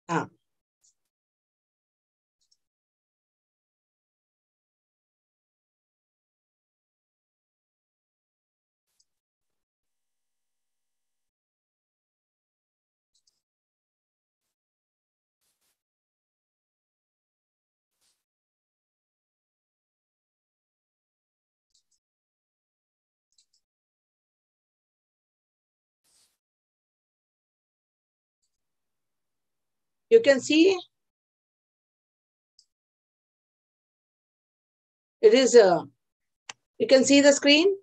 Ah. You can see it is, you can see the screen?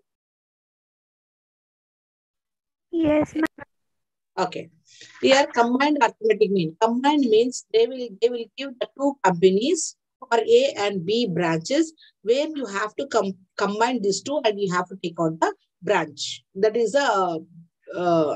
Yes, ma'am. Okay. Here combined arithmetic mean. Combined means they will give the two companies or A and B branches where you have to combine these two and you have to take out the branch. That is the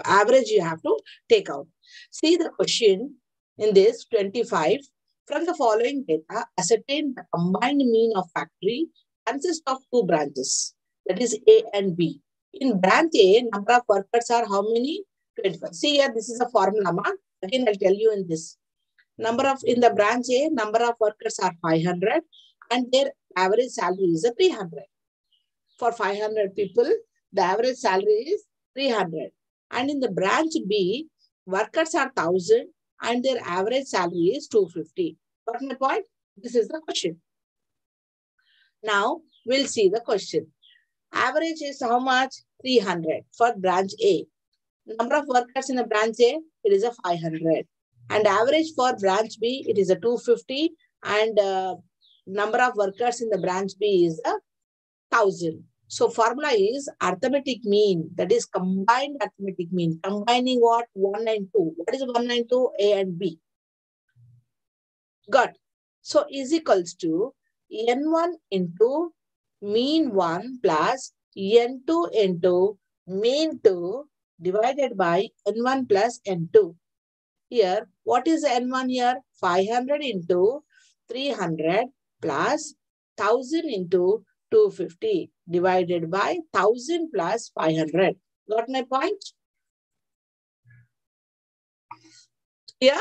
average you have to take out. See the question in this 25. From the following data, ascertain the combined mean of factory consists of two branches. That is A and B. In branch A, number of workers are how many? 25. See here, this is a formula. Again, I'll tell you in this. In the branch A, number of workers are 500 and their average salary is 300. For 500 people, the average salary is 300. And in the branch B, workers are 1000 and their average salary is 250. Got my point? This is the question. Now, we'll see the question. Average is how much? 300 for branch A. Number of workers in the branch A, it is a 500. And average for branch B, it is a 250. And number of workers in the branch B is a 1000. So formula is arithmetic mean. That is combined arithmetic mean. Combining what? 1 and 2. What is 1 and 2? A and B. Got. So is equals to N1 into mean 1 plus N2 into mean 2 divided by N1 plus N2. Here, what is N1 here? 500 into 300 plus 1000 into 250 divided by 1000 plus 500. Got my point? Yeah?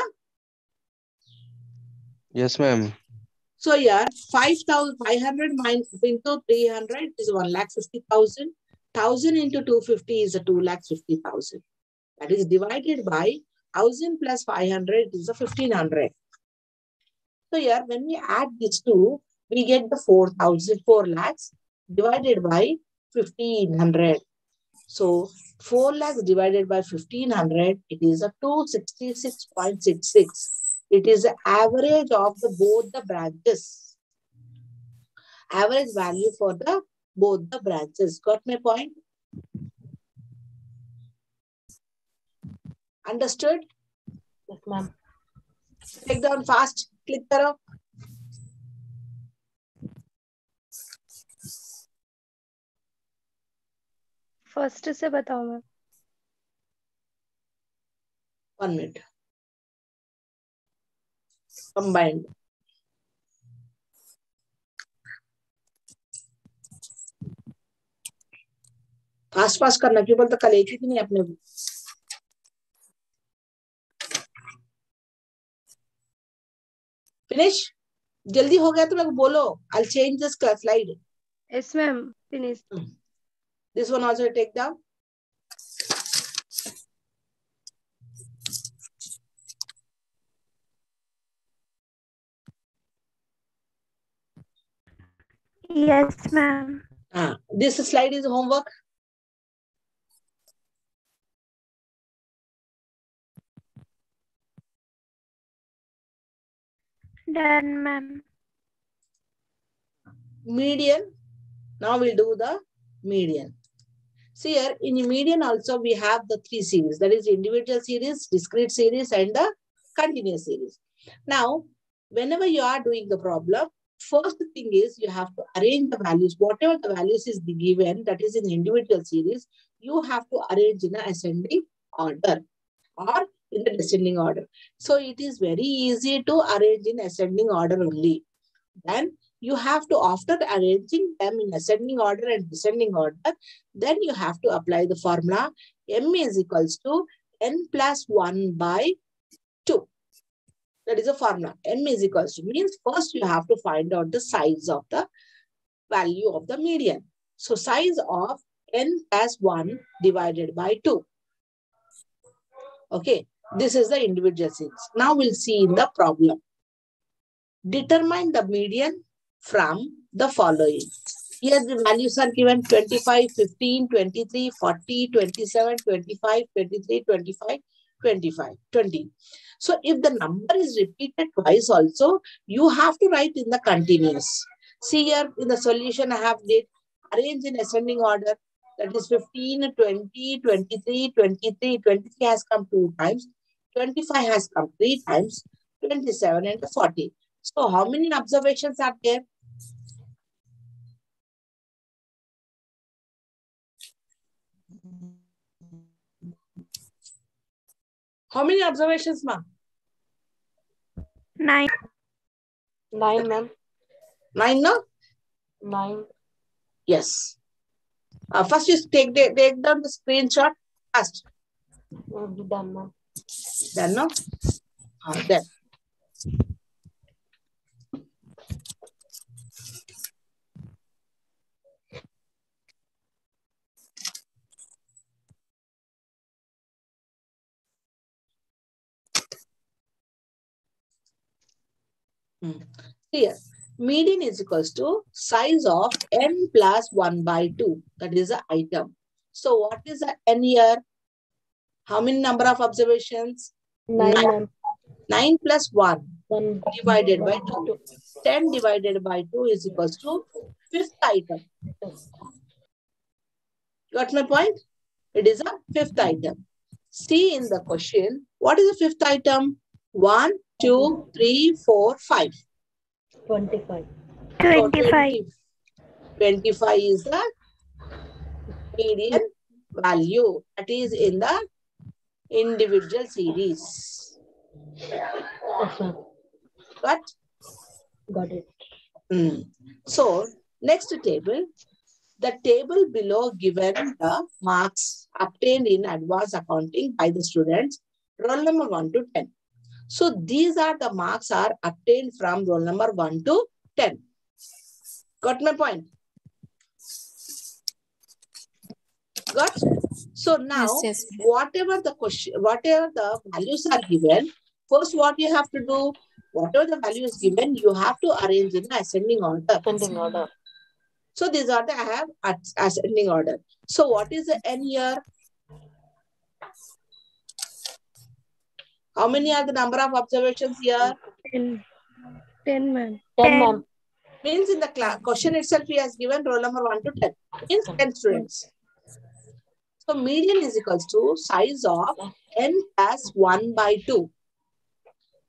Yes, ma'am. So here, 500 into 300 is 1,50,000. 1000 into 250 is a 2,50,000. That is divided by 1000 plus 500 is a 1500. So here, when we add these two, we get the 4 lakhs divided by 1500. So 4 lakhs divided by 1500, it is a 266.66. It is the average of both the branches. Average value for both the branches. Got my point? Understood? Yes, ma'am. Take down fast. Click karo. First से बताओ ma'am. 1 minute. Combined. Fast fast करना क्यों बोलते? कल एक ही नहीं अपने. Finish? जल्दी हो गया तो मेरे को बोलो. I'll change this slide. Yes, ma'am. Finish. This one also take down. Yes, ma'am. This slide is homework. Done, ma'am. Median. Now we'll do the median. See here, in median also we have the 3 series. That is individual series, discrete series, and the continuous series. Now, whenever you are doing the problem, first thing is you have to arrange the values. Whatever the values is given, that is in individual series, you have to arrange in an ascending order or in the descending order. So it is very easy to arrange in ascending order only. Then you have to, after arranging them in ascending order and descending order, then you have to apply the formula M is equals to N plus 1 by 2. That is a formula. M is equals to means first you have to find out the size of the value of the median. So size of n plus 1 divided by 2. Okay, this is the individual series. Now we'll see in the problem. Determine the median from the following. Here the values are given 25, 15, 23, 40, 27, 25, 23, 25, 25, 20. So if the number is repeated twice also, you have to write in the continuous. See here in the solution I have did arrange in ascending order. That is 15, 20, 23, 23. 23 has come 2 times. 25 has come 3 times. 27 and 40. So how many observations are there? How many observations, ma? 9. 9, ma'am. 9, no? 9. Yes. First, you take down the screenshot. First. Done, ma'am. Done, no? Then. Here, median is equals to size of n plus 1 by 2. That is the item. So, what is the n here? How many number of observations? 9. 9 plus 1 1 divided by 2. 10 divided by 2 is equals to fifth item. Got my point? It is a fifth item. See in the question, what is the fifth item? 1, 2, 3, 4, 5. 25. 25. 25 is the median value. That is in the individual series. Yes, ma'am. Got it. So, next table. The table below given the marks obtained in advanced accounting by the students, roll number 1 to 10. So, these are the marks are obtained from roll number 1 to 10. Got my point? Got? So, now, Yes. whatever the question, whatever the values are given, first what you have to do, whatever the value is given, you have to arrange in ascending order. Ascending order. So, these are the I have ascending order. So, what is the n here? How many are the number of observations here? 10. 10, ma'am. 10, ma'am. Means in the question itself, he has given roll number 1 to 10. Means 10 students. So, median is equals to size of n plus 1 by 2.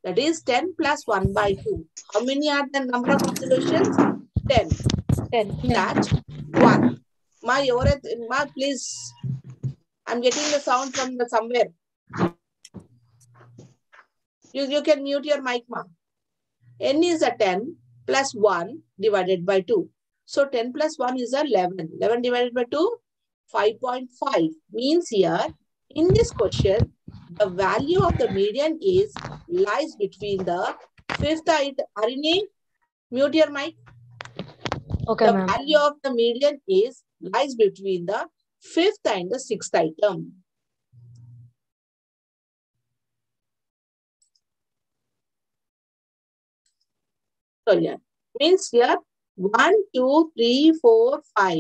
That is 10 plus 1 by 2. How many are the number of observations? 10. 10. That 1. Ma, please. I'm getting the sound from the somewhere. You can mute your mic, ma. N is a 10 plus 1 divided by 2. So 10 plus 1 is 11. 11 divided by 2, 5.5. Means here, in this question, the value of the median lies between the fifth item. Harini, mute your mic. Okay, the ma'am. value of the median lies between the fifth and the sixth item. So yeah, means here 1, 2, 3, 4, 5.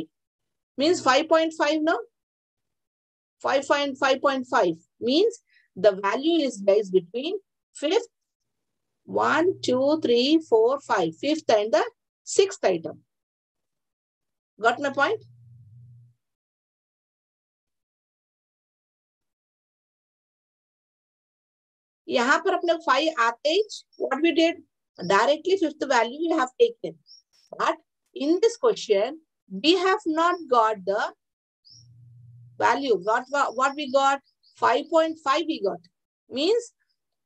Means 5.5 now. 5.5 means the value lies between fifth, 1, 2, 3, 4, 5. Fifth and the sixth item. Got my point? यहाँ पर अपने 5 आते ही what we did directly fifth value we have taken, but in this question we have not got the value. What we got? 5.5 we got. Means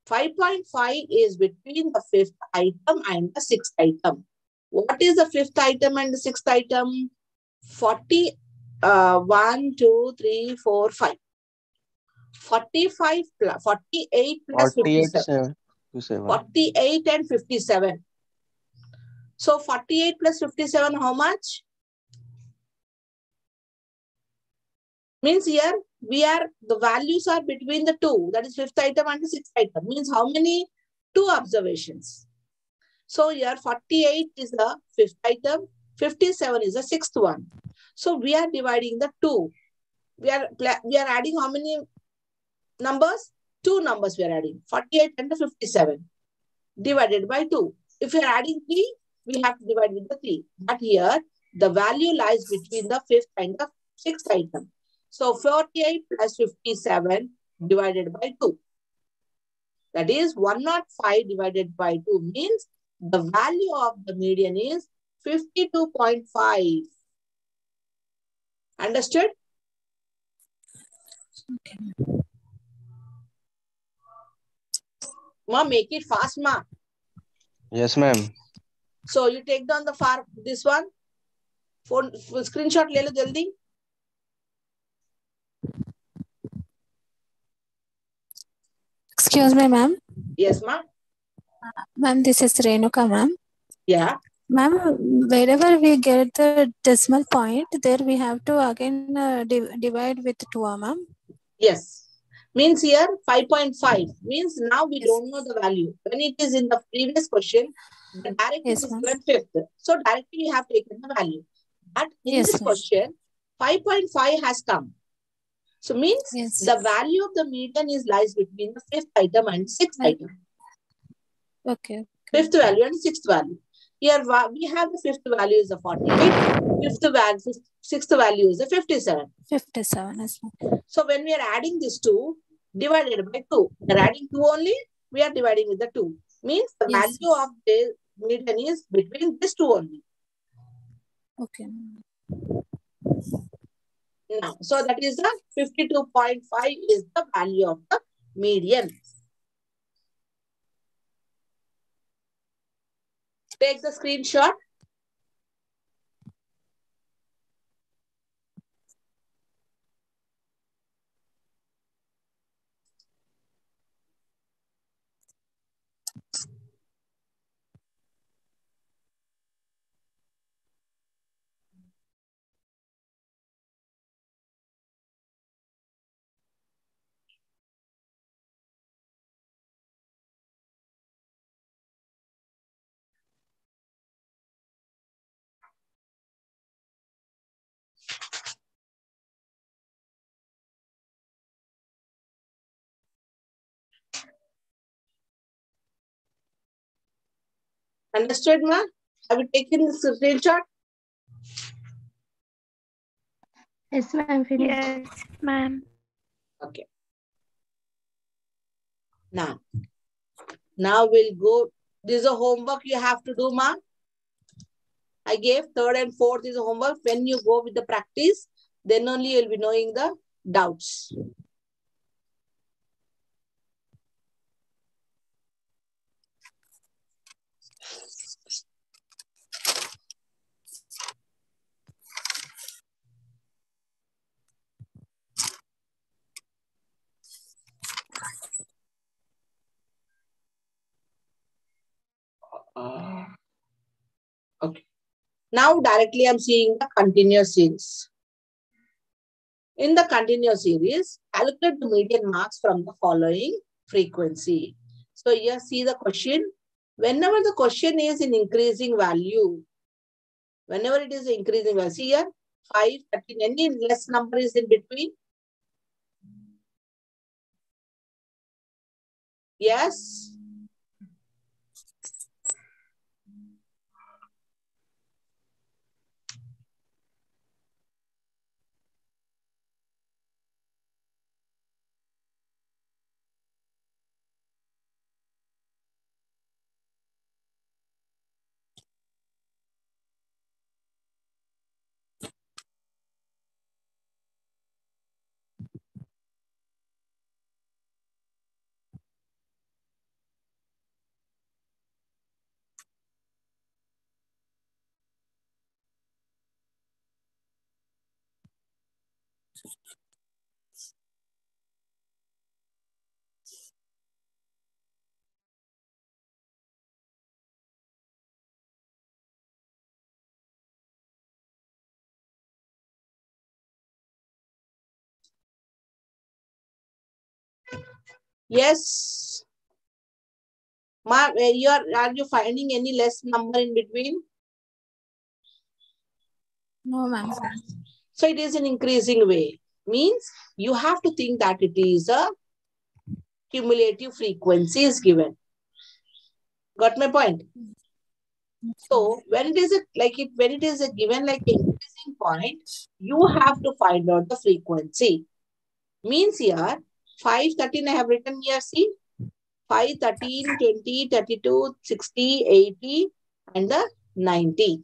5.5 is between the fifth item and the sixth item. What is the fifth item and the sixth item? 40, 1, 2, 3, 4, 5. 45 plus 48 plus 48, 57. sir. 57. 48 and 57. So 48 plus 57, how much? Means here, the values are between the two. That is fifth item and the sixth item. Means how many? Two observations. So here 48 is the fifth item. 57 is the sixth one. So we are dividing the two. We are adding how many numbers? Two numbers we are adding. 48 and the 57 divided by 2. If we are adding 3, we have to divide with the 3. But here, the value lies between the fifth and the sixth item. So 48 plus 57 divided by 2. That is 105 divided by 2 means the value of the median is 52.5. Understood? Okay. Ma, make it fast, ma. Yes, ma'am. So you take down this one. Phone screenshot le lo jaldi. Excuse me, ma'am. Yes, ma. Ma'am, this is Renuka, ma'am. Yeah. Ma'am, wherever we get the decimal point, there we have to again divide with 2, ma'am. Yes. Means here 5.5. Means now we Yes. don't know the value. When it is in the previous question, the directly Yes, is ma'am. given fifth. So directly we have taken the value. But in Yes, this ma'am. question, 5.5 has come. So means Yes. the value of the median lies between the fifth item and sixth Right. item. Okay. Fifth value and sixth value. Here we have the fifth value is the 48. Sixth value is the 57. 57, yes, ma'am. So when we are adding these two, divided by 2. We are adding 2 only, we are dividing with the 2. Means the Yes. value of the median is between these two only. Okay. Now, so that is the 52.5 is the value of the median. Take the screenshot. Understood, ma? Have you taken the screenshot? Yes, ma'am. Finished. Yes, ma'am. Okay. Now we'll go. This is a homework you have to do, ma. I gave third and fourth is a homework. When you go with the practice, then only you'll be knowing the doubts. Okay. Now directly I'm seeing the continuous series. In the continuous series, calculate the median marks from the following frequency. So here see the question. Whenever the question is in increasing value, whenever it is increasing value, see here 5, 13, any less number is in between. Yes. Yes. Ma, are you finding any less number in between? No, ma'am. So it is an increasing way. Means you have to think that it is a cumulative frequency is given. Got my point? So when it is when it is a given like increasing point, you have to find out the frequency. Means here 5, 13 I have written here, see 5, 13, 20, 32, 60, 80 and the 90.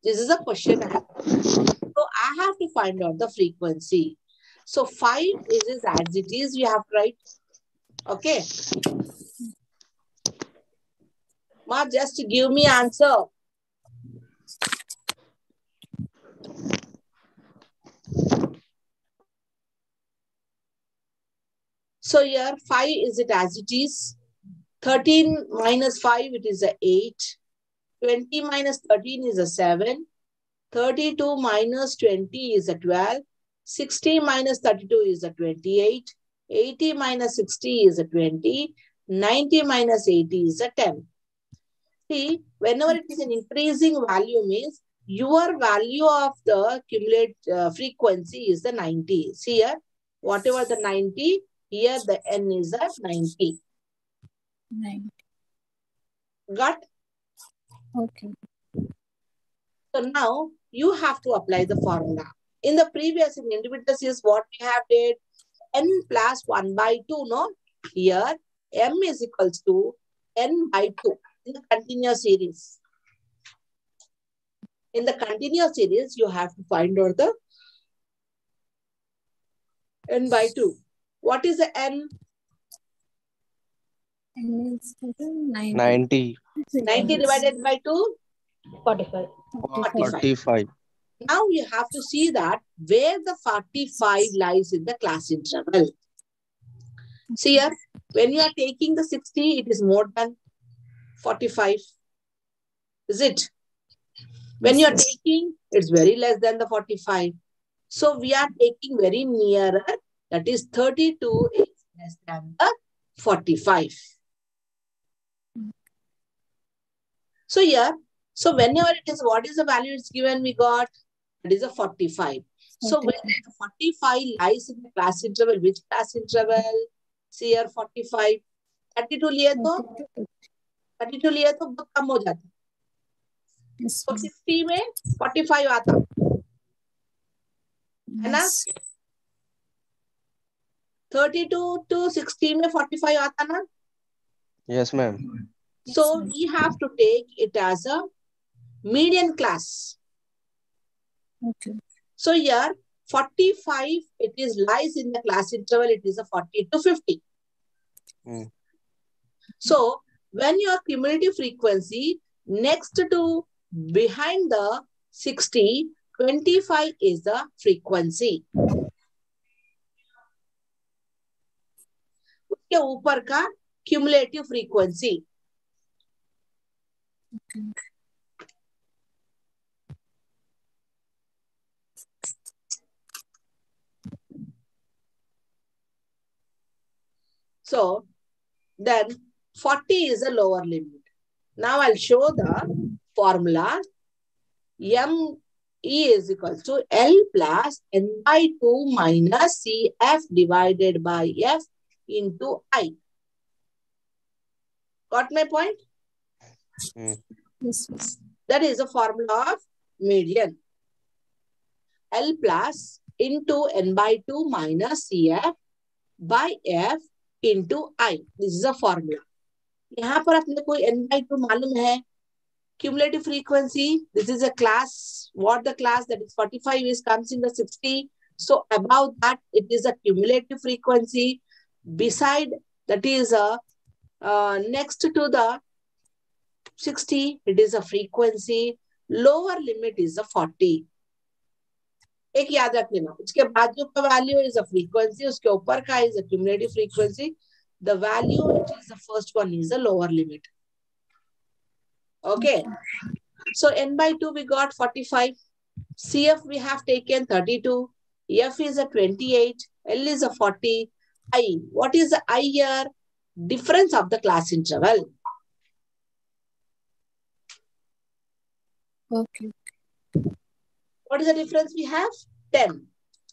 This is a question I have. So I have to find out the frequency. So 5 is as it is, you have to write. Okay. Ma, just give me answer. So here 5 is it as it is. 13 minus 5, it is a 8. 20 minus 13 is a 7. 32 minus 20 is a 12. 60 minus 32 is a 28. 80 minus 60 is a 20. 90 minus 80 is a 10. See, whenever it is an increasing value means your value of the cumulative frequency is the 90. See here, whatever the 90, here the n is a 90. 90. Got? Okay. So now you have to apply the formula. In the previous in individuals is what we have did n plus 1 by 2, no? Here m is equals to n by 2 in the continuous series. In the continuous series, you have to find out the n by 2. What is the n? N is 90. 90. 90 divided by 2? 45. 45. Now you have to see that where the 45 lies in the class interval. See here, when you are taking the 60, it is more than 45. Is it? When you are taking, it's very less than the 45. So we are taking very nearer, that is 32 is less than the 45. So here, so whenever it is, what is the value it's given we got? That is a 45. So when the 45 lies in the class interval, which class interval? See here 45. 32 लिया तो 32 लिया तो बहुत कम हो जाता है. तो 60 में 45 आता है ना? 32 to 60 में 45 आता ना? Yes, ma'am. So we have to take it as a median class. Okay. So here 45, it is lies in the class interval, it is a 40 to 50. So when your cumulative frequency next to behind the 60, 25 is the frequency. उसके ऊपर का cumulative frequency. So then 40 is a lower limit. Now I'll show the formula. M E is equal to L plus N by 2 minus CF divided by F into I. Got my point? Yes. That is the formula of median. L plus into N by 2 minus CF by F into I. This is a formula. यहाँ पर अपने को N by 2 मालूम है. Cumulative frequency, this is a class. What the class? That is 45 is comes in the 60. So above that, it is a cumulative frequency. Beside that is a next to the 60, it is a frequency. Lower limit is a 40. एक याद रख लेना. उसके बाद जो का value is a frequency, उसके ऊपर का is a cumulative frequency. The value which is the first one is a lower limit. Okay. So N by 2 we got 45. CF we have taken 32. F is a 28. L is a 40. I. What is the I here? Difference of the class interval. Okay. What is the difference we have? 10.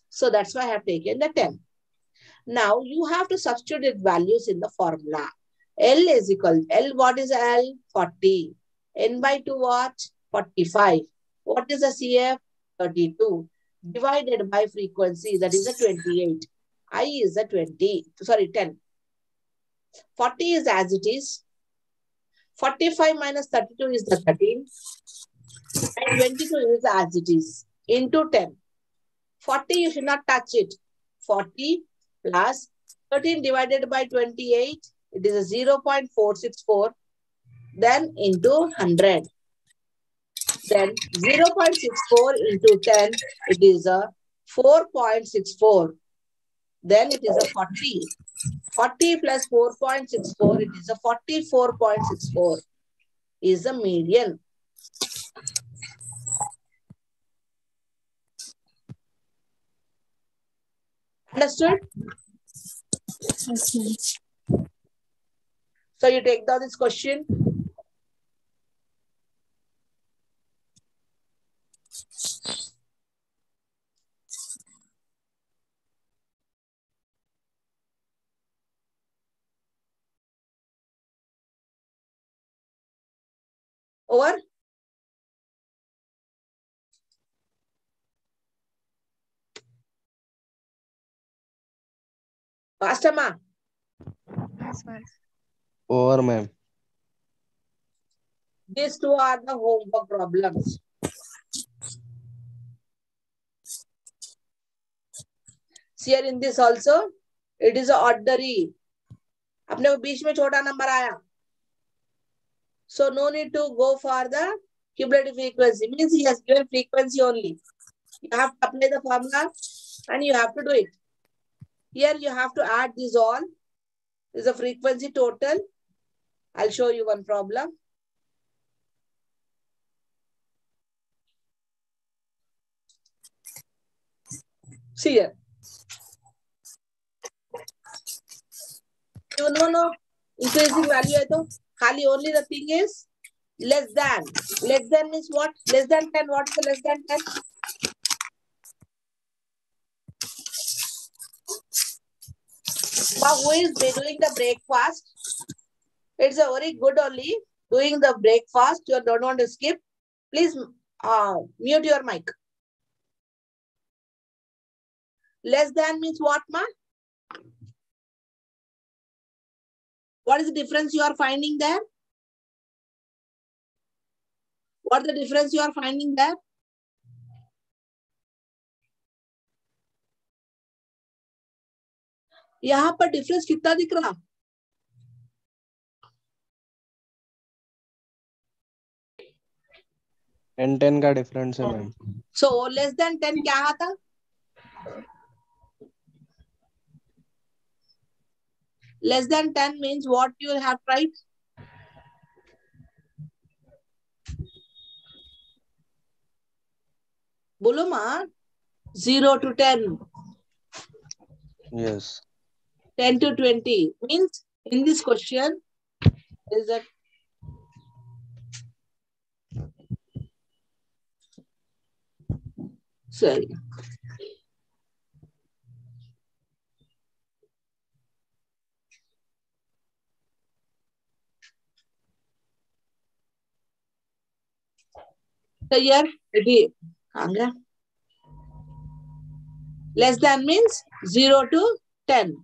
So that's why I have taken the 10. Now you have to substitute values in the formula. L is equal, L what is L? 40. N by 2 what? 45. What is the CF? 32. Divided by frequency, that is a 28. I is a 20, sorry 10. 40 is as it is. 45 minus 32 is the 13. And 22 is as it is. Into 10. 40 you should not touch it. 40 plus 13 divided by 28, it is a 0.464. Then into 100. Then 0.64 into 10, it is a 4.64. Then it is a 40. 40 plus 4.64, it is a 44.64 is the median. Understood? Yes, ma'am. So you take down this question. Over. Faster, ma. Yes, ma'am. Over, ma'am. These two are the homework problems. See here in this also, it is a ordinary. अपने को बीच में छोटा number आया. So no need to go for the cumulative frequency. Means he has given frequency only. You have to apply the formula and you have to do it. Here you have to add this all. This is a frequency total. I'll show you one problem. See here. You know, increasing value है तो खाली only the thing is less than. Less than means what? Less than 10. What is the less than 10? Now, who is doing the breakfast? It's a very good only. Doing the breakfast. You don't want to skip. Please mute your mic. Less than means what, ma? What is the difference you are finding there? What is the difference you are finding there? यहाँ पर difference कितना दिख रहा? And 10 का difference है, ma'am. So less than 10 क्या आता? Less than 10 means what you have tried? बोलो माँ. 0 to 10. Yes. 10 to 20 means in this question is that sorry. So here it is less than means 0 to 10,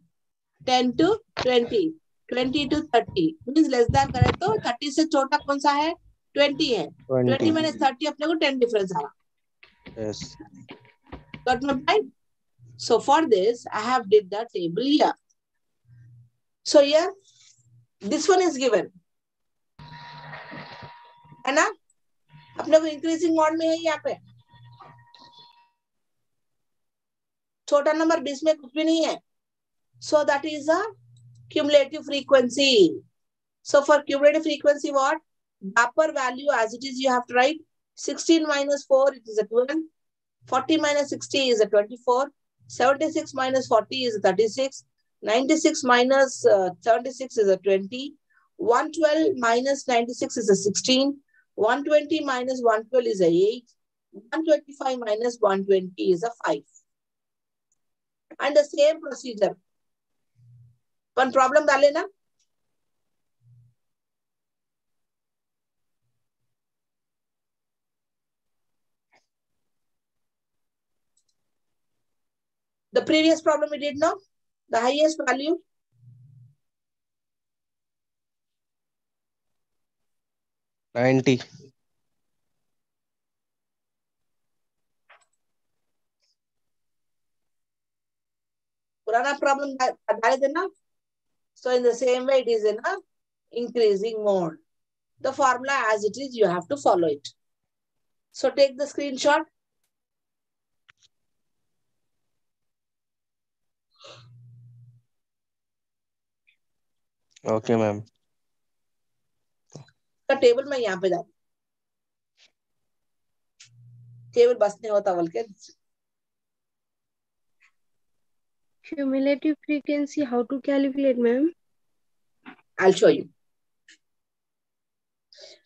10 to 20, 20 to 30 means less than करे तो 30 से छोटा कौन सा है? 20 है. 20 minus 30 अपने को 10 difference आया. Yes. Got my point? So for this I have did the table here. So here this one is given. है ना? अपने को increasing mode में है यहाँ पे. छोटा नंबर 20 में कुछ भी नहीं है. So that is a cumulative frequency. So for cumulative frequency what? The upper value as it is you have to write 16 minus 4 it is a 12. 40 minus 60 is a 24. 76 minus 40 is 36. 96 minus 76 is a 20. 112 minus 96 is a 16. 120 minus 112 is a 8. 125 minus 120 is a 5. And the same procedure. One problem डाले ना? The previous problem we did now, the highest value. $90. पुराना problem डाले थे ना? So in the same way, it is in a increasing mode. The formula as it is, you have to follow it. So take the screenshot. Okay, ma'am. का table में यहाँ पे डाल table बस नहीं होता बल्कि Cumulative frequency, how to calculate, ma'am? I'll show you.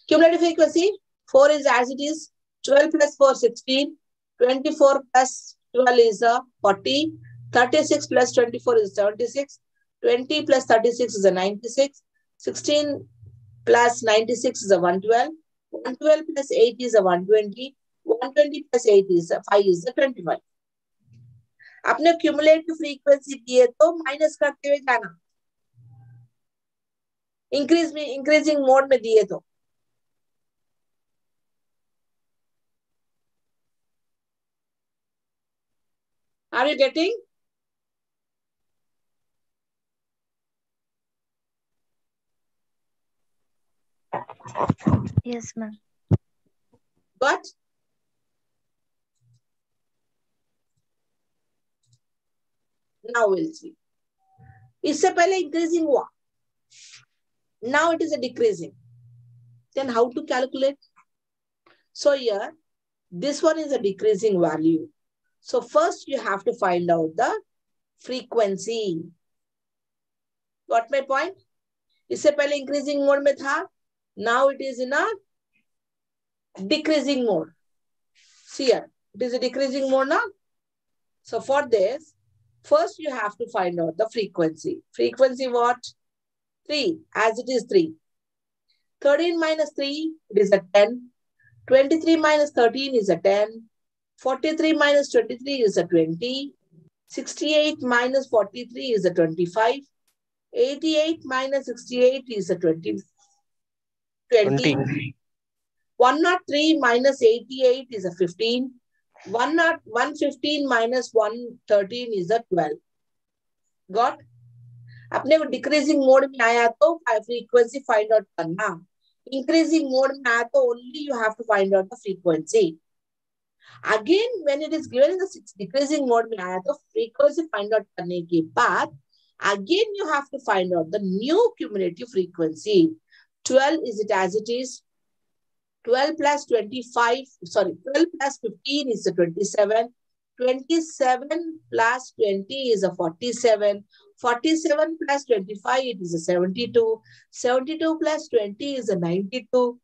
Cumulative frequency 4 is as it is. 12 plus 4 16. 24 plus 12 is 40. 36 plus 24 is 76. 20 plus 36 is a 96. 16 plus 96 is a 112. 112 plus 8 is a 120. 120 plus 8 is a 5 is a 25. आपने cumulative frequency दिए तो minus करते हुए जाना. Increasing mode में दिए तो Are you getting? Yes, ma'am. But now we'll see. इससे पहले increasing हुआ. Now it is a decreasing. Then how to calculate? So here, this one is a decreasing value. So first you have to find out the frequency. Got my point? इससे पहले increasing mode में था. Now it is in a decreasing mode. See here, it is a decreasing mode now. So for this, first you have to find out the frequency. Frequency what? 3, as it is 3. 13 minus 3, it is a 10. 23 minus 13 is a 10. 43 minus 23 is a 20. 68 minus 43 is a 25. 88 minus 68 is a 20. 103 minus 88 is a 15. 115 minus 113 is a 12. Got? अपने को decreasing mode में आया तो frequency find out करना. Increasing mode में आया तो only you have to find out the frequency. Again when it is given in the decreasing mode में आया तो फ्रीक्वेंसी फाइंड आउट करने के बाद again you have to find out the new cumulative frequency. 12 is it as it is. 12 plus 15 is a 27. 27 plus 20 is a 47. 47 plus 25 it is a 72. 72 plus 20 is a 92.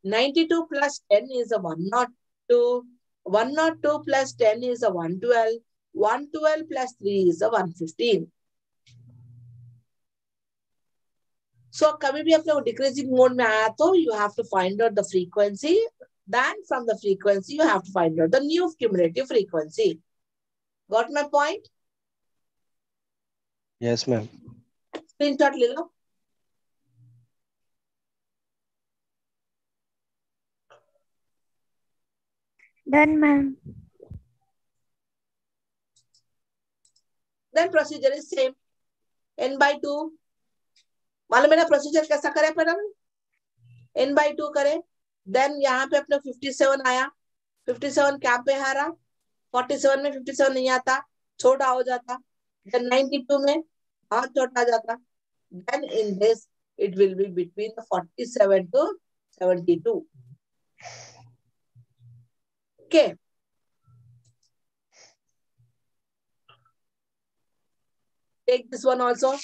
92 plus 10 is a 102. 102 plus 10 is a 112. 112 plus 3 is a 115. So कभी भी अपने decreasing mode में आया तो you have to find out the frequency. Then from the frequency you have to find out the new cumulative frequency. Got my point? Yes, ma'am. Screenshot ले लो. Done, ma'am. Then procedure is same. N by 2. मालूम है ना procedure कैसा करे पर हम n by 2 करें. Then यहाँ पे अपने 57 आया. 57 क्या पे आ रहा. 47 में 57 नहीं आता, छोटा हो जाता. Then 92 में बहुत छोटा जाता. Then in this it will be between the 47 to 72. Okay. Take this one also.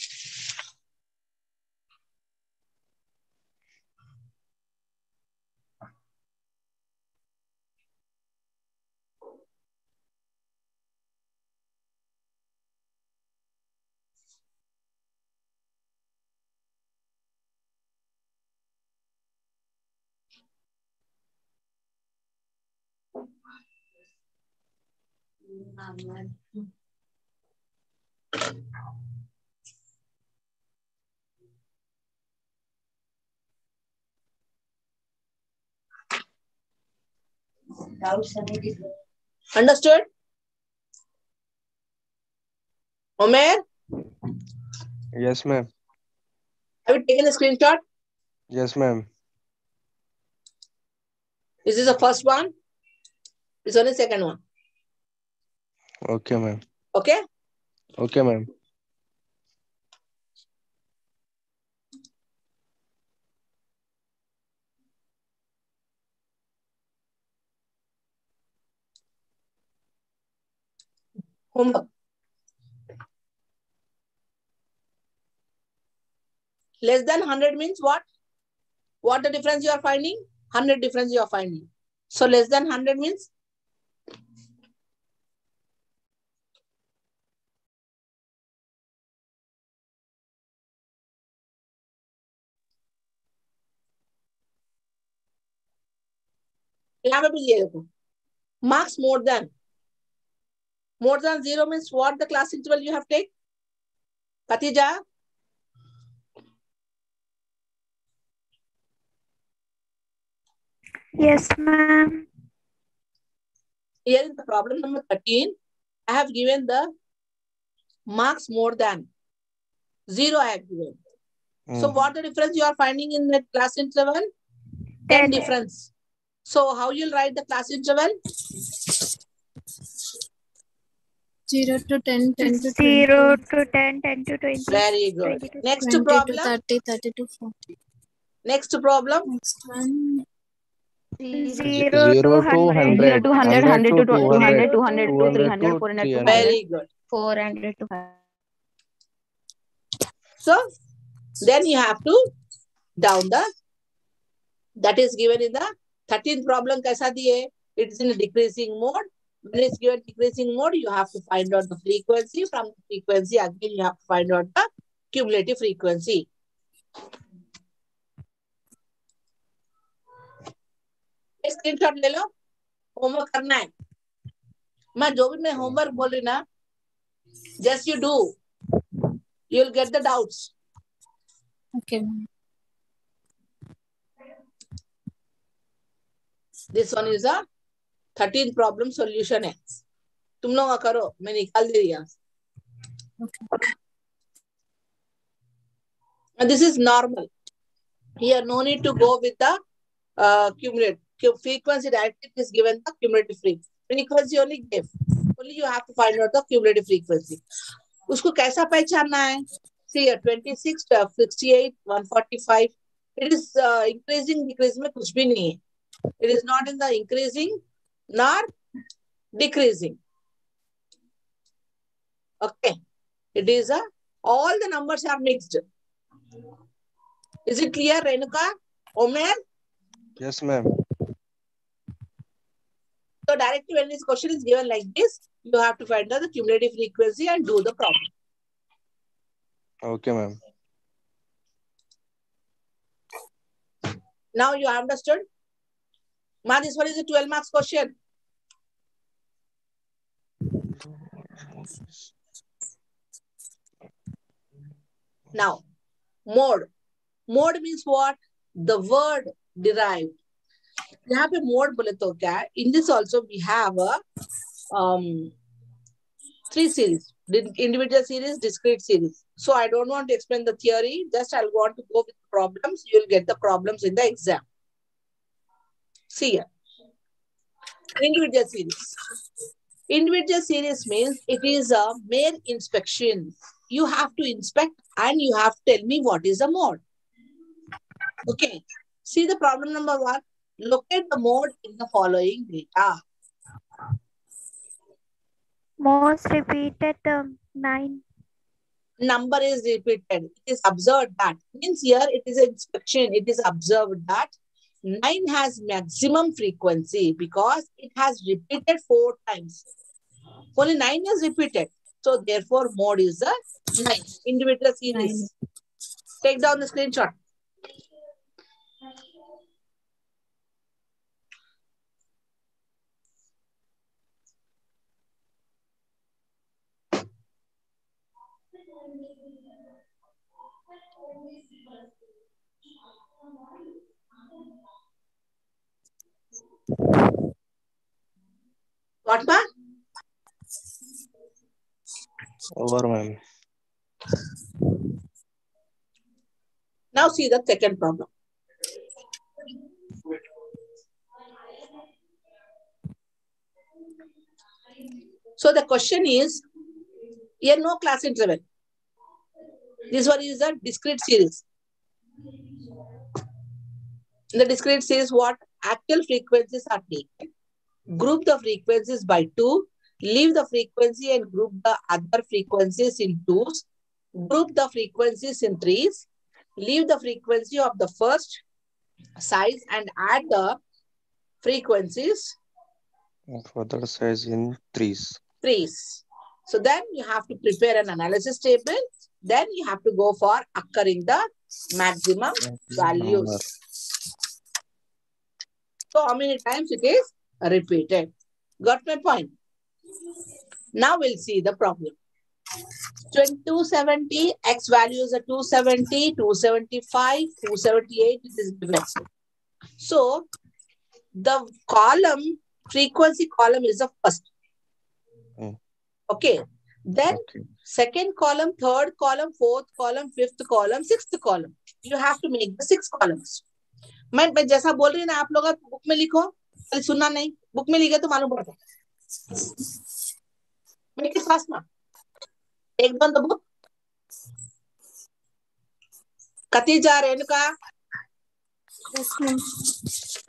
Understood? Omer, Yes, ma'am. have you taken a screenshot? Yes, ma'am. This is the first one. This one is second one. Okay, ma'am. Okay? Okay, ma'am. Homework. Less than 100 means what? What the difference you are finding? 100 difference you are finding. So less than 100 means? यहाँ पे भी ये देखो. Marks more than. More than 0 means what the class interval you have taken? Khatija? Yes, ma'am. Here in the problem number 13, I have given the marks more than 0 I have given. So what the difference you are finding in the class interval? 10 difference. So how you'll write the class interval? 0 to 10, 10 to 0 20, to 10, 10 to 20. Very good. 20 to Next 20 to problem. 30, 30 to 40. Next problem. Next one. 0 0 to to 100. 0 100. to 100, 100 to 200. 200, 200 to 200 300, to 400 to 300. 500, Very good. 400 to 500. So then you have to down the, that is given in the 13th problem. Kaisa diye? It is in a decreasing mode. When it's given decreasing mode, you have to find out the frequency. From the frequency, again, you have to find out the cumulative frequency. Screenshot ले लो, homework करना है. मैं जो भी मैं homework बोल रही ना, just you do, you'll get the doubts. Okay. This one is a 13th problem solution है. तुम लोग करो, मैं निकाल दे रही हूँ. Okay. And this is normal. Here, no need to go with the cumulative. Frequency directly is given the cumulative frequency only give. Only you have to find out the cumulative frequency. उसको कैसा पहचानना है? See here, 26, 68, 145. It is increasing, decreasing में कुछ भी नहीं है. It is not in the increasing nor decreasing. Okay. It is all the numbers are mixed. Is it clear, Renuka? Omer? Yes, ma'am. So directly when this question is given like this, you have to find out the cumulative frequency and do the problem. Okay, ma'am. Now you understood? Ma, this one is a 12 marks question. Now, mode. Mode means what? The word derived. यहाँ पे mode बोले तो क्या है? In this also we have a 3 series. Individual series, discrete series. So I don't want to explain the theory. Just I want to go with problems. You'll get the problems in the exam. See here. Individual series. Individual series means it is a mere inspection. You have to inspect and you have to tell me what is the mode. Okay. See the problem number 1. Locate the mode in the following data. Most repeated 9. number is repeated. It is observed that. Means here it is an inspection. It is observed that 9 has maximum frequency because it has repeated 4 times. Only 9 is repeated. So therefore mode is a 9. Individual series. Take down the screenshot. What, ma? Over, ma'am. Now see the second problem. So the question is, here no class interval. This one is a discrete series. In the discrete series, what? Actual frequencies are taken. Group the frequencies by 2. Leave the frequency and group the other frequencies in 2s. Group the frequencies in 3s. Leave the frequency of the first size and add the frequencies. Further size in 3s. 3s. So then you have to prepare an analysis table. Then you have to go for occurring the maximum values. Number. So how many times it is repeated? Got my point? Now we'll see the problem. 270, x values are 270, 275, 278. It is given. So the column, frequency column is the first. Okay. Then second column, third column, fourth column, fifth column, sixth column. You have to make the 6 columns. मैं जैसा बोल रही हूँ ना आप लोग book में लिखो, सुनना नहीं, बुक में लिखे तो मालूम पड़ता है. Make it fast now. Take down the book. Katija, Renuka,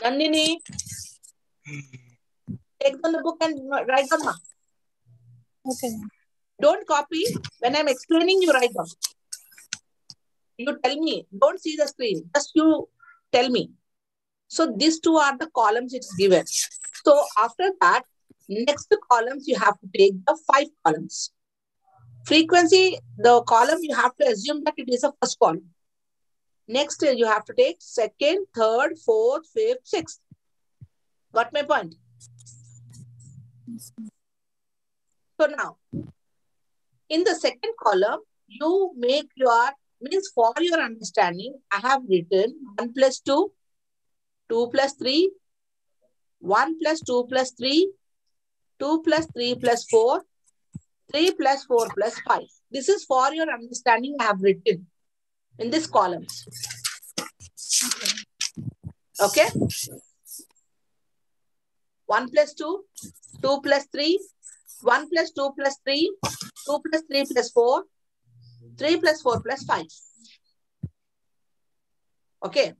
Nandini. Take down the book and write down. Okay. Don't copy. When I'm explaining, you write down. You tell me. Don't see the screen. Just you tell me. So these 2 are the columns it's given. So after that, next columns you have to take the 5 columns. Frequency, the column you have to assume that it is a first column. Next you have to take second, third, fourth, fifth, sixth. Got my point? So now, in the second column, you make your, means for your understanding, I have written 1 plus 2, 2 plus 3, 1 plus 2 plus 3, 2 plus 3 plus 4, 3 plus 4 plus 5. This is for your understanding I have written in this columns. Okay? 1 plus 2, 2 plus 3, 1 plus 2 plus 3, 2 plus 3 plus 4, 3 plus 4 plus 5. Okay.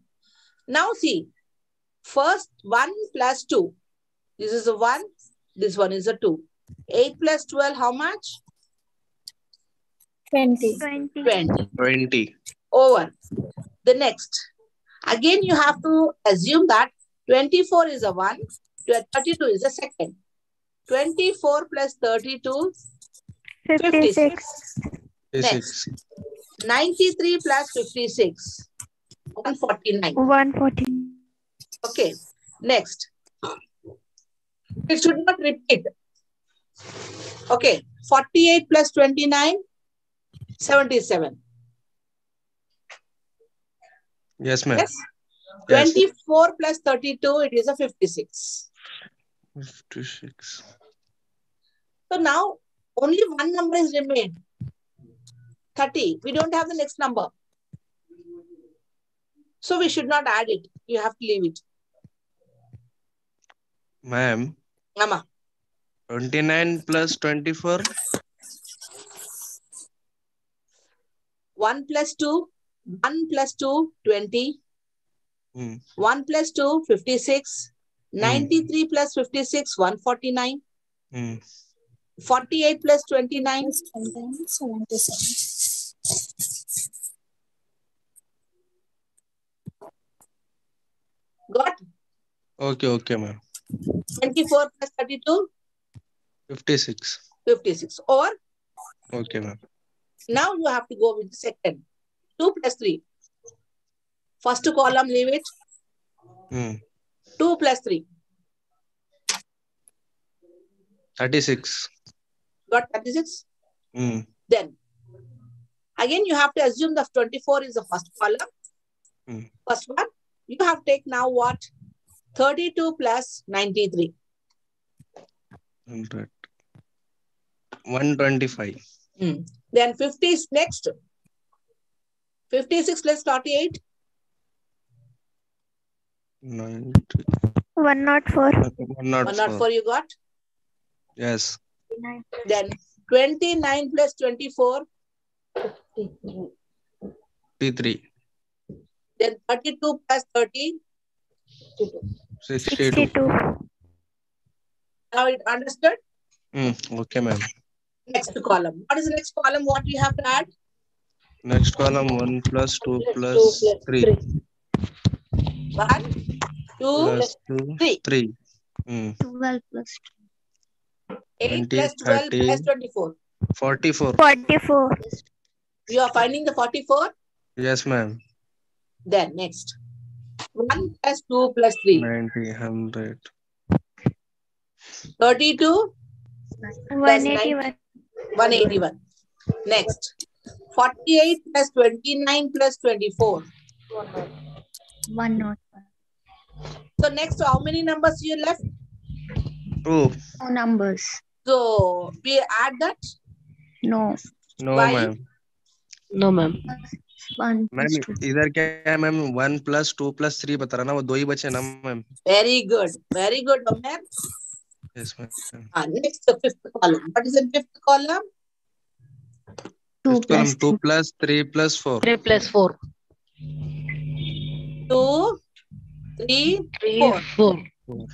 Now see, first 1 plus 2. This is a 1, this one is a 2. 8 plus 12, how much? 20. 20. Over. The next. Again, you have to assume that 24 is a 1, 32 is a second. 24 plus 32, 56. 56. Next. 93 plus 56, 149. 114. Okay. Next. It should not repeat. Okay. 48 plus 29, 77. Yes, ma'am. Yes. Yes. 24 plus 32, it is a 56. 56. So now only one number is remained. 30. We don't have the next number. So we should not add it. You have to leave it. Ma'am, Mama. 29 plus 24. 1 plus 2. 1 plus 2, 20. 1 plus 2, 56. 93 plus 56, 149. 48 plus 29. 77. Okay, ma'am. 24 plus 32, 56. 56. Or Okay, ma'am. now you have to go with the second. 2 plus 3. First column, leave it. 2 plus 3. 36. Got 36? Mm. Then, again, you have to assume the 24 is the first column. First one. You have to take now what? 32 plus 93. 100. 125. Then 50 is next. 56 plus 48. 90. 104. 104 you got. Yes. Then 29 plus 24. 53. Then 32 plus 30. 62. 62. Now it understood? Okay, ma'am. Next column. What is the next column? What you have to add? Next column 1 plus 2 plus 3. 1, 2, Plus 2, 3. 3. 12 plus 8 20, plus 12 30, plus 24. 44. 44. You are finding the 44? Yes, ma'am. Then next. 1 plus 2 plus 3. 90, 100. 32 plus 90. 181. 181. Next. 48 plus 29 plus 24. 101. So next, how many numbers you left? 2. 2 numbers. So we add that. No. No, Why? ma'am. No, ma'am. 1 ma'am plus 2. इधर क्या है ma'am 1 plus 2 plus 3 बता रहा ना वो 2 ही बचे ना ma'am. Very good. Very good, Omer. Yes, ma'am. Next, the fifth column. What is the fifth column? 2 Fifth column plus 2 plus 3 plus 4. 3 plus 4. 2, 3, 3, 4. 4.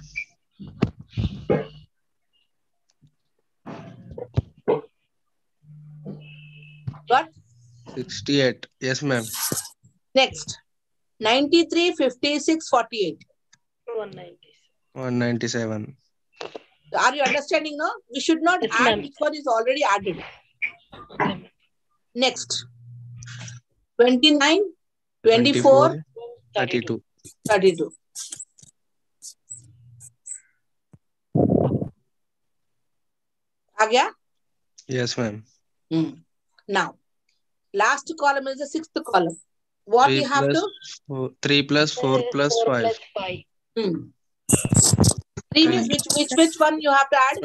What? 68. Yes, ma'am. Next. 93, 56, 48. 197. Are you understanding, no? We should not Yes, add. ma'am. This one is already added. Next. 29, 24, 32. 32. आ गया? Yes, ma'am. Now, last column is the sixth column. What 3 you have plus to? 3 plus 4 plus 5. 3 means which one you have to add?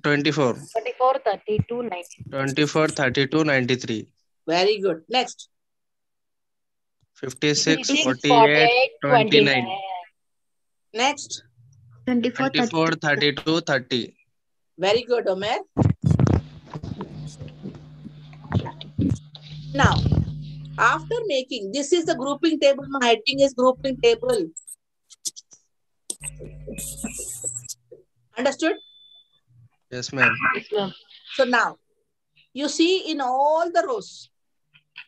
24. 24, 32, 90. 24, 32, 93. Very good. Next. 56, 56, 48, 29. Next. 24, 24, 32, 30. Very good, Omer. Now, after making, this is the grouping table. My heading is grouping table. Understood? Yes, ma'am. Yes, ma'am. So now, you see in all the rows,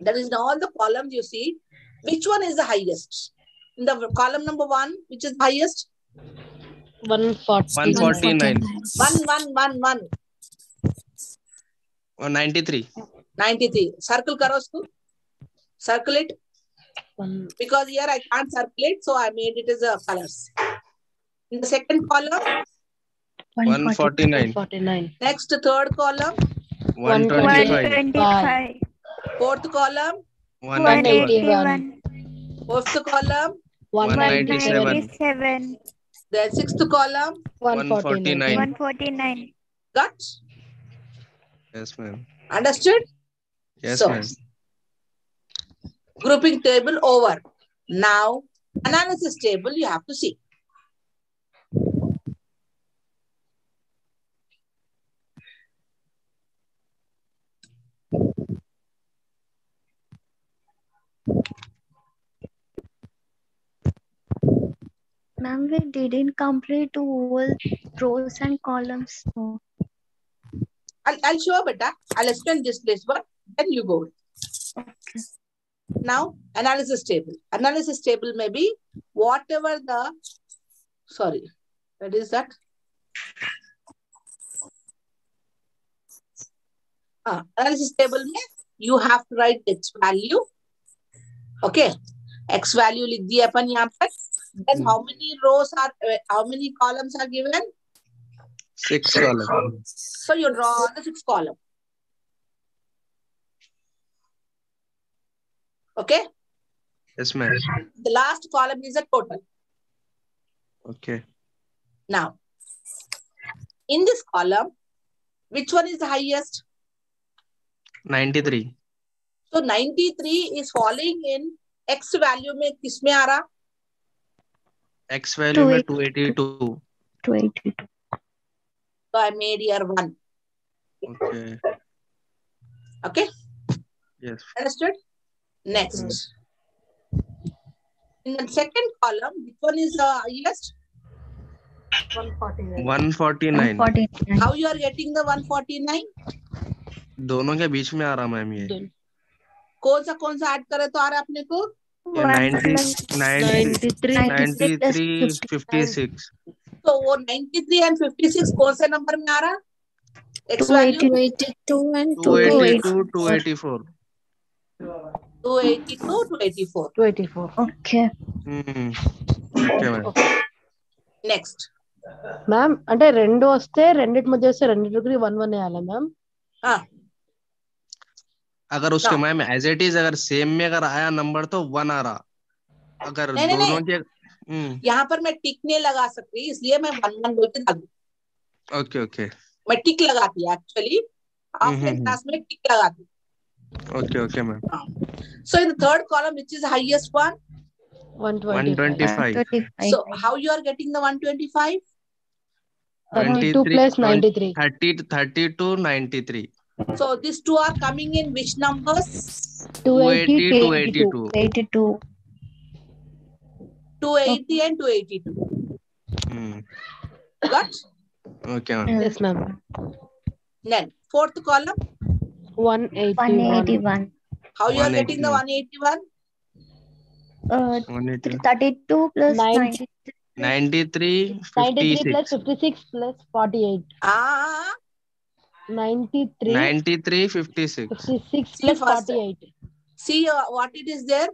that is in all the columns you see, which one is the highest? In the column number 1, which is the highest? 149. 1. Or 93. 93. Circle karo usko. Circle it. Because here I can't circulate, so I made it as a colors. In the second column, 149. 49. next third column, 125. 125. fourth column, 181. 181. fifth column, 197. 197. the sixth column, 149. 149. got? Yes, ma'am. Understood? Yes, So, ma'am. grouping table over. Now, analysis table you have to see. Ma'am, we didn't complete all rows and columns. No. I'll show beta. I'll explain this place one. Then you go. Okay. Now, analysis table. Analysis table may be whatever the Sorry, what is that? Analysis table में you have to write x value. Okay, x value लिख दिया अपन यहाँ पर. Then how many rows are, how many columns are given? 6 column. So you draw the 6th column. Okay. Yes, ma'am. The last column is the total. Okay. Now, in this column, which one is the highest? 93. So 93 is falling in x value में किसमें आ रहा? X value में 282. 282. So I made here 1. Okay. Okay. Yes. Understood? Next. In the second column, which one is the highest? 149. 149. 149. How you are getting the 149? दोनों के बीच में आ रहा ma'am ये. कौन सा ऐड करे तो आ रहा है अपने को? ये 93 56. तो वो 93 and 56 कौन से नंबर में आ रहा? X value 282 and 282 284. 282 284. 284. Okay. Okay ma'am. Next. Ma'am అంటే రెండు వస్తే రెండిటి మధ్య వస్తే రెండిటికి 1 1 వేయాలా మ్యామ్? अगर उसके मैम एज इट इज अगर सेम में अगर आया नंबर तो 1 आ रहा. अगर नहीं, दोनों के यहाँ पर मैं टिक नहीं लगा सकती, इसलिए मैं 1 1 बोल के डाल दूं. Okay okay. मैं टिक लगाती है एक्चुअली. आपने क्लास में टिक लगाती. Okay okay ma'am. So in the third column, which is the highest one? 125. So how you are getting the 125? 32 plus 93. 30 to 93. So these two are coming in which numbers? 280 282. 82. 280 and 282. Got? Okay ma'am. Yes ma'am. Then fourth column. 181. How you are getting the 181? 32 plus 90. 93 93 plus 56. 56 plus 48. 93 93 56. 56 See plus first. 48. See what it is there?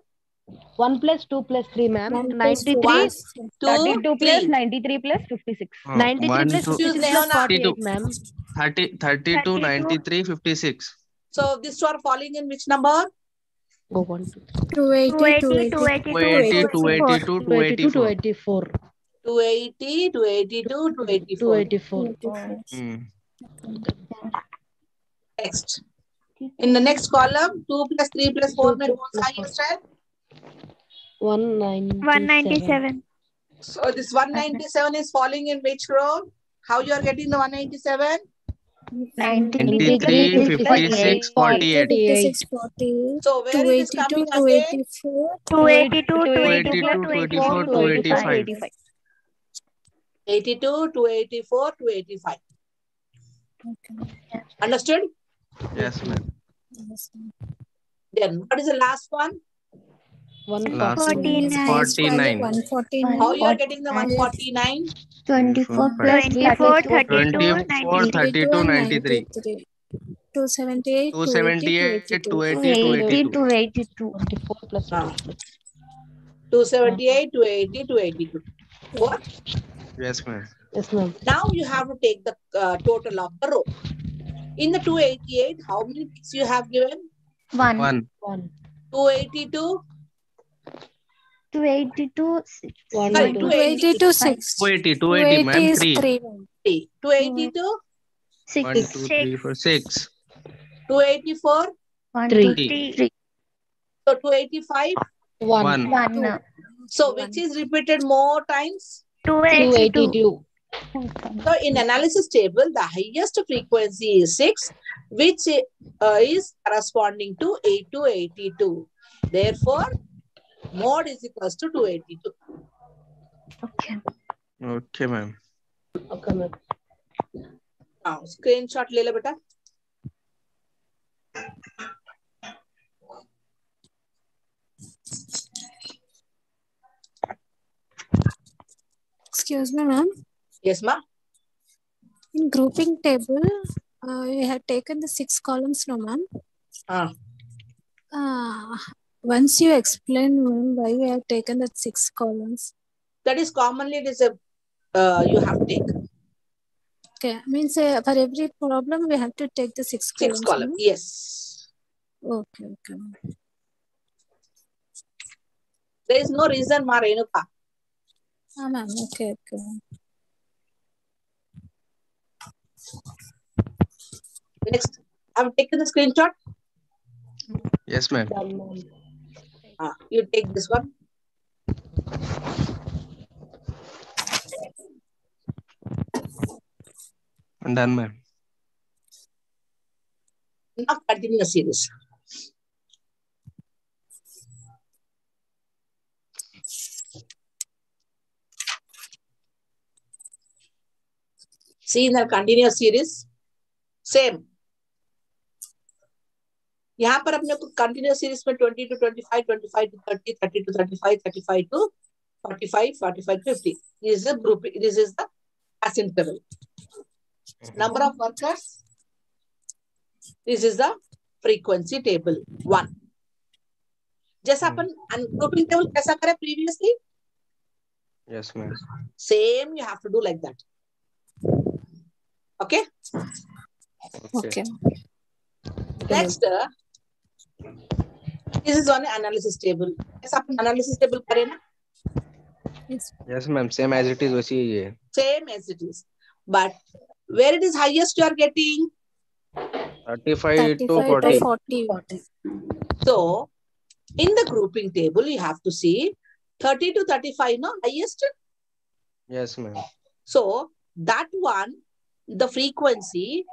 1 plus 2 plus 3 ma'am. 93 1, 2, 32 3. plus 93 plus 56. 93 plus 56 plus 48 ma'am. 32 93 56. So these two are falling in which number? Go on. 280 280 282 284. 280, 282, 284. 284. Next. In the next column, 2 plus 3 plus 4 में कौन सा highest है? 197. So this 197 is falling in which row? How you are getting the 197? 93 56 48. 56 48. So where it is 282 coming again? 284. 282, 282 284 285. 82, 284, 285. Understood? Yes ma'am. Then what is the last one? Last 49. 49. 149. How you are getting the 149? 24 plus 24, 24 32 93. 278 278 280 80 282. to 82. 24 plus 278, 280, 282. What? Yes ma'am. Yes ma'am. Now you have to take the total of the row. In the 288, how many ticks you have given? 1. 1. 282. 282. Sorry, 282 6. 280 280 ma'am. 3. 280. 282. 6. 1 2 3 4 6. 284. 1, 3. 2, 3. So 285. 1. 1. So which is repeated more times? 282. So in analysis table, the highest frequency is 6, which is corresponding to 8 to 82. Therefore, mod is equals to 282. Okay. Okay ma'am. Okay ma'am. Now screenshot ले ले बेटा. Excuse me, ma'am. Yes, ma. In grouping table, we have taken the 6 columns, no, ma'am. Once you explain, ma'am, why we have taken the 6 columns. That is commonly it is a you have to take. Okay, means for every problem we have to take the 6 columns. 6 column. Ma'am? Yes. Okay, okay, ma'am. There is no reason, ma, Renuka. Ma'am, okay, okay. Next, I've taken the screenshot. Yes, ma'am. You take this one. Done, ma'am. Now continue the series. See in the continuous series. Same. यहाँ पर अपने को continuous series में 20 to 25, 25 to 30, 30 to 35, 35 to 45, 45 to 50. This is the group. This is the class interval. Number of workers. This is the frequency table 1. जैसा अपन grouping table कैसा करे previously? Yes, ma'am. Same you have to do like that. Okay? Okay. Next, this is on an analysis table. ऐसा अपन analysis table करें ना? Yes, ma'am. Same as it is, वैसी ही है. Same as it is. But where it is highest you are getting? 35 to 40. 40. So, in the grouping table, you have to see 30 to 35, no? Highest? Yes, ma'am. So, that one, the frequency,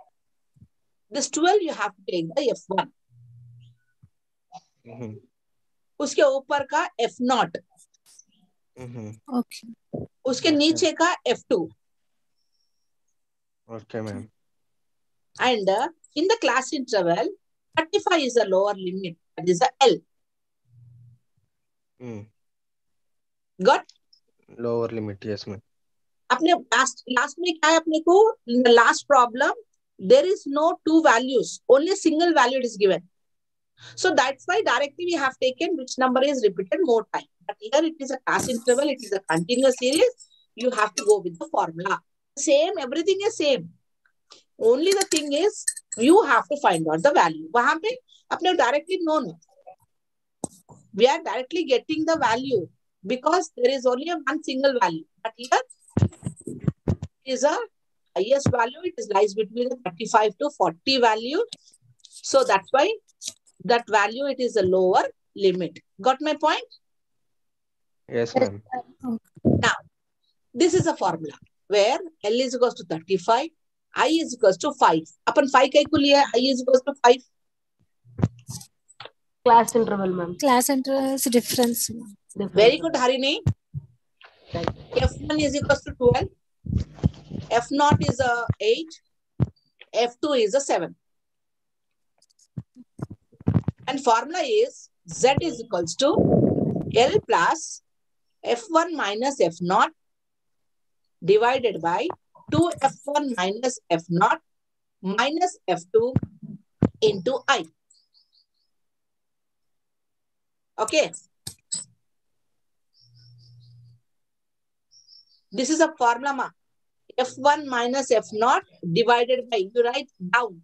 this 12, you have to take the F1. उसके ऊपर का F0. Okay. उसके नीचे का F2. Okay, ma'am. And in the class interval, 35 is the lower limit. That is the L. Got? Lower limit, yes, ma'am. अपने last में क्या है अपने को? In the last problem, there is no two values. Only single value is given. So that's why directly we have taken which number is repeated more time. But here it is a class interval. It is a continuous series. You have to go with the formula. Same, everything is same. Only the thing is, you have to find out the value. वहाँ पे अपने directly known. We are directly getting the value because there is only a one single value. But here is a highest value. It is lies between the 35 to 40 value. So that's why that value, it is a lower limit. Got my point? Yes, ma'am. Now, this is a formula where L is equals to 35, I is equals to 5. Upon 5 kai ko liya, I is equals to 5. Class interval, ma'am. Class interval is difference. Very good, Harini. F1 is equals to 12. F0 is a 8. F2 is a 7. And formula is Z is equals to L plus F1 minus F0 divided by 2F1 minus F0 minus F2 into I. Okay. This is a formula. F1 minus F0 divided by, you write down,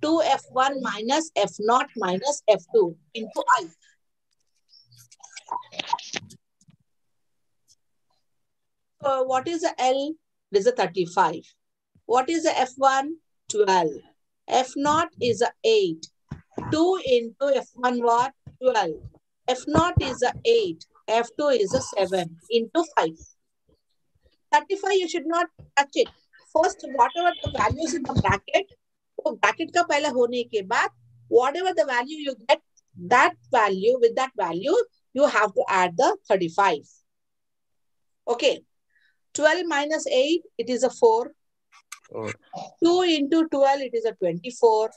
2F1 minus F0 minus F2 into I. So what is the L? This is a 35. What is the F1? 12. F0 is a 8. 2 into F1 what? 12. F0 is a 8. F2 is a 7 into 5. 35, you should not touch it. First, whatever the values in the bracket, so bracket ka pehle hone ke baad, whatever the value you get, that value, with that value, you have to add the 35. Okay. 12 minus 8, it is a 4. 2 into 12, it is a 24.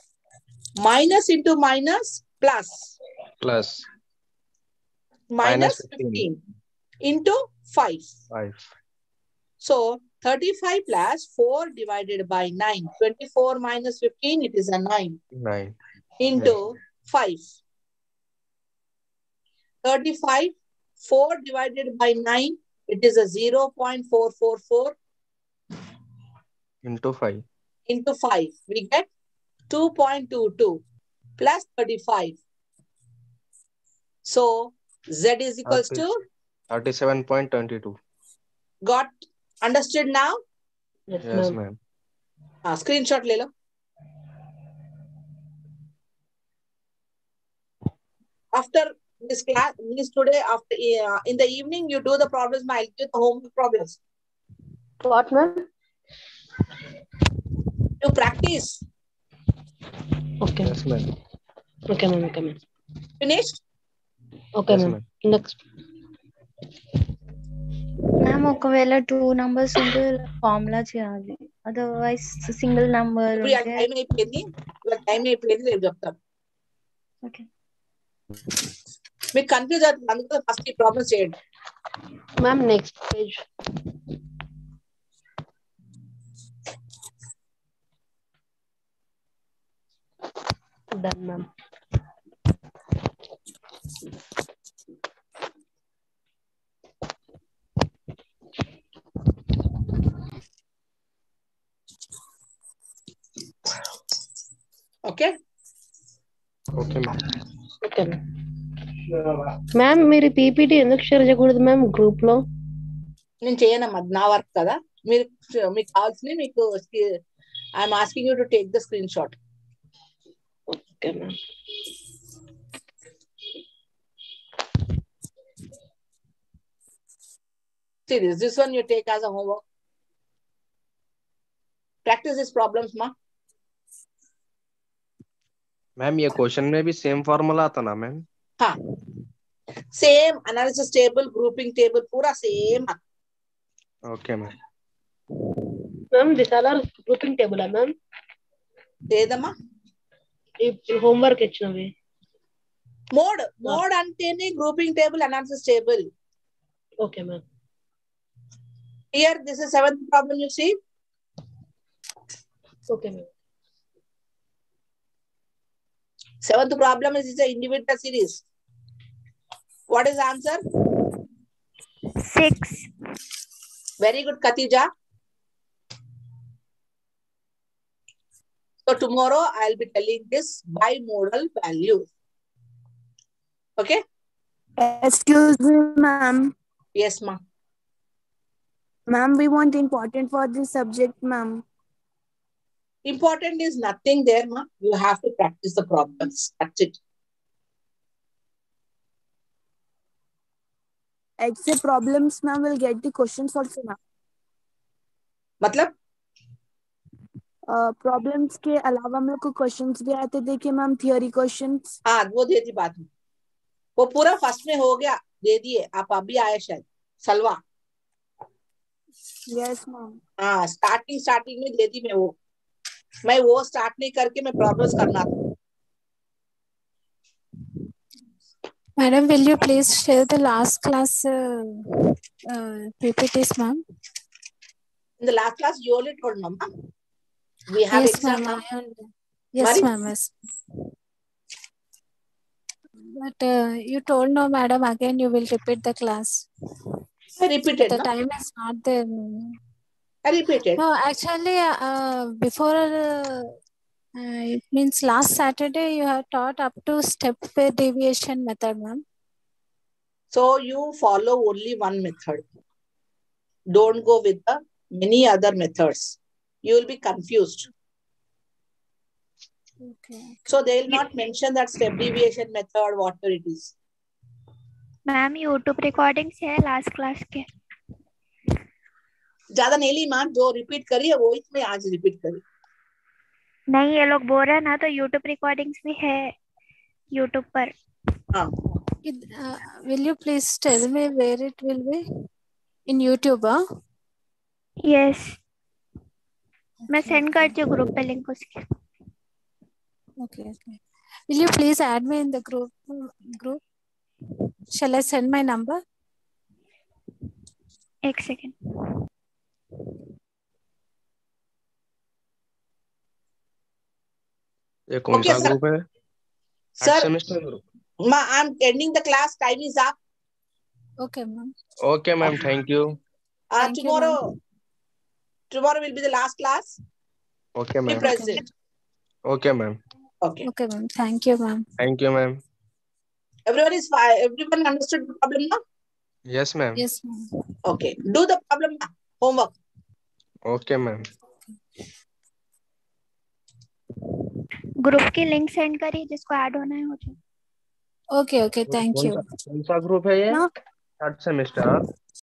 Minus into minus, plus. Plus. Minus 15 into 5. 5. So 35 plus 4 divided by 9. 24 minus 15, it is a 9 9. into 5. 35, 4 divided by 9, it is a 0.444 Into 5. into 5. We get 2.22 plus 35. So Z is equals to, 37.22. got understood now? Yes, Yes, ma'am. ma'am. Screenshot ले लो. After this class, means today, after in the evening, you do the problems. I'll do the homework problems. What, ma'am? To practice. Okay. Yes, ma'am. Okay, ma'am. Okay, ma'am. Finished? Okay, Yes, ma'am. ma'am. Next. Ma'am ఒకవేళ 2 numbers ఉంటే formula చేయాలి, otherwise single number ఇప్పుడు ఉంటే time అయిపోయింది. ఇవాళ time అయిపోయింది, రేపు చెప్తాను. ఓకే. మీకు కన్ఫ్యూజ్ అవుతుంది, అందుకే ఫస్ట్ ఈ ప్రాబ్లమ్స్ చేయండి. Ma'am, next page. Done, ma'am. Okay Okay, ma'am. Okay, ma'am. Ma'am మీరు పీపీటీ ఎందుకు షేర్ చేయకూడదు మ్యామ్ గ్రూప్ లో? నేను చేయనమ్మా, నా వర్క్ కదా. మీరు మీకు కావాల్సింది మీకు I'm asking you to take the screen shot. Okay ma'am. See this one you take as a homework. Practice these problems, ma. Ma'am ये क्वेश्चन में भी सेम फॉर्मूला आता ना मैम? हाँ, same analysis table, grouping table, पूरा same. Okay ma'am. Ma'am this all are grouping table ma'am? లేదమ్మా, homework ఇచ్చినవి. Mode అంటేనే grouping table, analysis table. Okay ma'am. Here this is 7th problem, you see. Okay ma'am. 7th problem is a individual series. What is the answer? 6. Very good, Khatija. So tomorrow I'll be telling this bimodal values. Okay? Excuse me, ma'am. Yes, ma. Ma'am, we want important for this subject, ma'am. Important is nothing there, ma. You have to practice the problems. That's it. Except problems, ma'am, will get the questions also, ma'am. मतलब problems के अलावा हम लोग को questions भी आते देखिए ma'am, theory questions. हाँ, वो दे दी बात में. वो पूरा फर्स्ट में हो गया, दे दिए. आप अभी आए शायद सलवा. Yes ma'am. हाँ, स्टार्टिंग में दे दी मैं वो स्टार्ट नहीं करके मैं प्रॉब्लम्स करना था. Madam, will you please share the last class PPTs, ma'am? In the last class, you only told, Mama. We have Yes, exam ma'am. now. Yes, Mari? ma'am. Yes. But you told no, madam. Again, you will repeat the class. I repeated, The no? time is not there. Ma'am. I repeated. No, actually, before it means last Saturday you have taught up to step deviation method, ma'am. So you follow only one method. Don't go with the many other methods. You will be confused. Okay. So they will not mention that step deviation method, whatever it is. Ma'am YouTube recordings है last class के? ज्यादा नहीं ली माँ, जो repeat करी है वो इसमें आज रिपीट करी. नहीं, ये लोग बोल रहे हैं ना, तो यूट्यूब रिकॉर्डिंग्स भी है यूट्यूब पर. हाँ. Will you please tell me where it will be? In YouTube, huh? Yes, मैं सेंड करती हूँ ग्रुप पे लिंक उसके. Okay, okay. Will you please add me in the group? Shall I send my number? एक second. ये कौन Okay, सा sir. Group है? Sir, third semester group. ma, I'm ending the class. Time is up. Okay, ma'am. Okay, ma'am. Thank you. Thank you, ma'am. Tomorrow will be the last class. Okay, Be ma'am. present. Okay, ma'am. Okay. Okay, ma'am. Thank you, ma'am. Thank you, ma'am. Everyone is fine. Everyone understood the problem now? Yes, ma'am. Yes, ma'am. Okay. Do the problem now. Homework. Okay, ma'am. Group की link send करिए जिसको add होना है हो जाए। Okay, okay. Thank you. कौन सा group है ये? ना थर्ड सेमेस्टर.